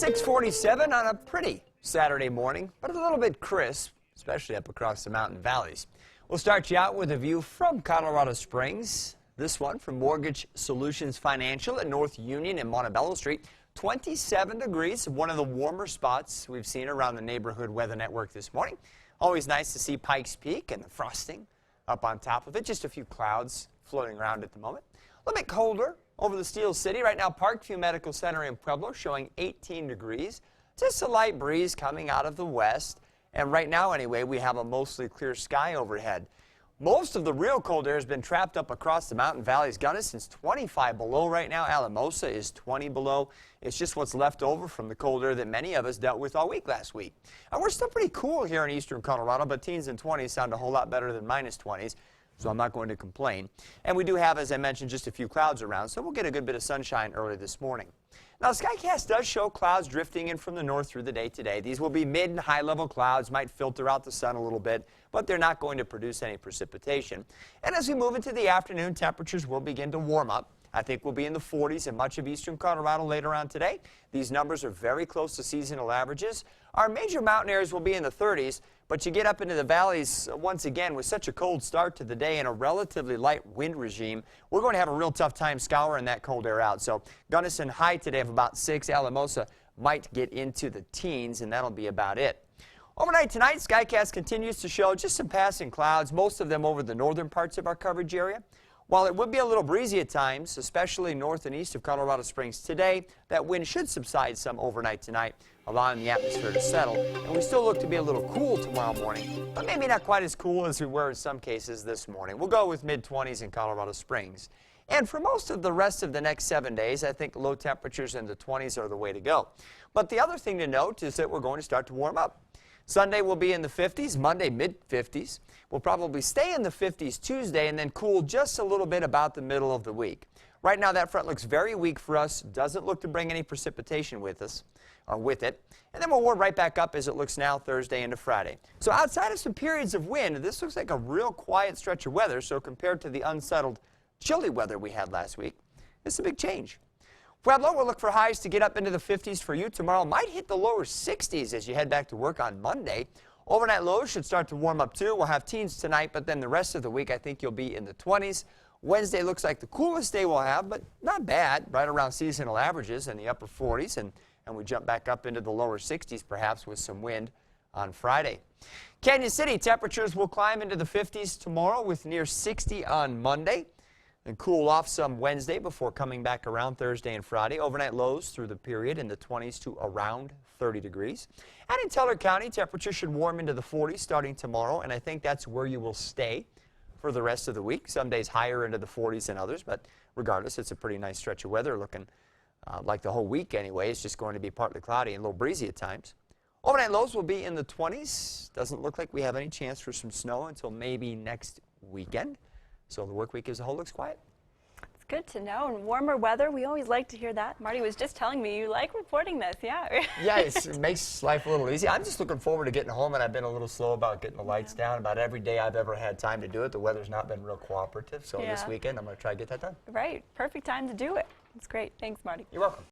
6:47 on a pretty Saturday morning, but a little bit crisp, especially up across the mountain valleys. We'll start you out with a view from Colorado Springs. This one from Mortgage Solutions Financial at North Union and Montebello Street. 27 degrees, one of the warmer spots we've seen around the neighborhood weather network this morning. Always nice to see Pikes Peak and the frosting up on top of it. Just a few clouds floating around at the moment. A little bit colder over the Steel City. Right now, Parkview Medical Center in Pueblo showing 18 degrees. Just a light breeze coming out of the west. And right now, anyway, we have a mostly clear sky overhead. Most of the real cold air has been trapped up across the mountain valleys. Gunnison's 25 below right now. Alamosa is 20 below. It's just what's left over from the cold air that many of us dealt with all week last week. And we're still pretty cool here in eastern Colorado, but teens and 20s sound a whole lot better than minus 20s. So I'm not going to complain. And we do have, as I mentioned, just a few clouds around, so we'll get a good bit of sunshine early this morning. Now, Skycast does show clouds drifting in from the north through the day today. These will be mid and high level clouds, might filter out the sun a little bit, but they're not going to produce any precipitation. And as we move into the afternoon, temperatures will begin to warm up. I think we'll be in the 40s in much of eastern Colorado later on today. These numbers are very close to seasonal averages. Our major mountain areas will be in the 30s, but you get up into the valleys once again with such a cold start to the day and a relatively light wind regime. We're going to have a real tough time scouring that cold air out. So Gunnison high today of about 6. Alamosa might get into the teens, and that'll be about it. Overnight tonight, Skycast continues to show just some passing clouds, most of them over the northern parts of our coverage area. While it would be a little breezy at times, especially north and east of Colorado Springs today, that wind should subside some overnight tonight, allowing the atmosphere to settle. And we still look to be a little cool tomorrow morning, but maybe not quite as cool as we were in some cases this morning. We'll go with mid-20s in Colorado Springs. And for most of the rest of the next 7 days, I think low temperatures in the 20s are the way to go. But the other thing to note is that we're going to start to warm up. Sunday will be in the 50s, Monday mid-50s. We'll probably stay in the 50s Tuesday and then cool just a little bit about the middle of the week. Right now that front looks very weak for us, doesn't look to bring any precipitation with us, or with it. And then we'll warm right back up as it looks now Thursday into Friday. So outside of some periods of wind, this looks like a real quiet stretch of weather, so compared to the unsettled, chilly weather we had last week, it's a big change. Pueblo will look for highs to get up into the 50s for you tomorrow. Might hit the lower 60s as you head back to work on Monday. Overnight lows should start to warm up too. We'll have teens tonight, but then the rest of the week I think you'll be in the 20s. Wednesday looks like the coolest day we'll have, but not bad, right around seasonal averages in the upper 40s, and we jump back up into the lower 60s perhaps with some wind on Friday. Canyon City temperatures will climb into the 50s tomorrow with near 60 on Monday. And cool off some Wednesday before coming back around Thursday and Friday. Overnight lows through the period in the 20s to around 30 degrees. And in Teller County, temperatures should warm into the 40s starting tomorrow, and I think that's where you will stay for the rest of the week. Some days higher into the 40s than others, but regardless, it's a pretty nice stretch of weather looking like the whole week anyway. It's just going to be partly cloudy and a little breezy at times. Overnight lows will be in the 20s. Doesn't look like we have any chance for some snow until maybe next weekend. So the work week as a whole looks quiet. It's good to know. And warmer weather, we always like to hear that. Marty was just telling me you like reporting this, yeah. Yeah, it makes life a little easy. I'm just looking forward to getting home, and I've been a little slow about getting the lights down. About every day I've ever had time to do it. The weather's not been real cooperative, so this weekend I'm going to try to get that done. Right, perfect time to do it. It's great. Thanks, Marty. You're welcome.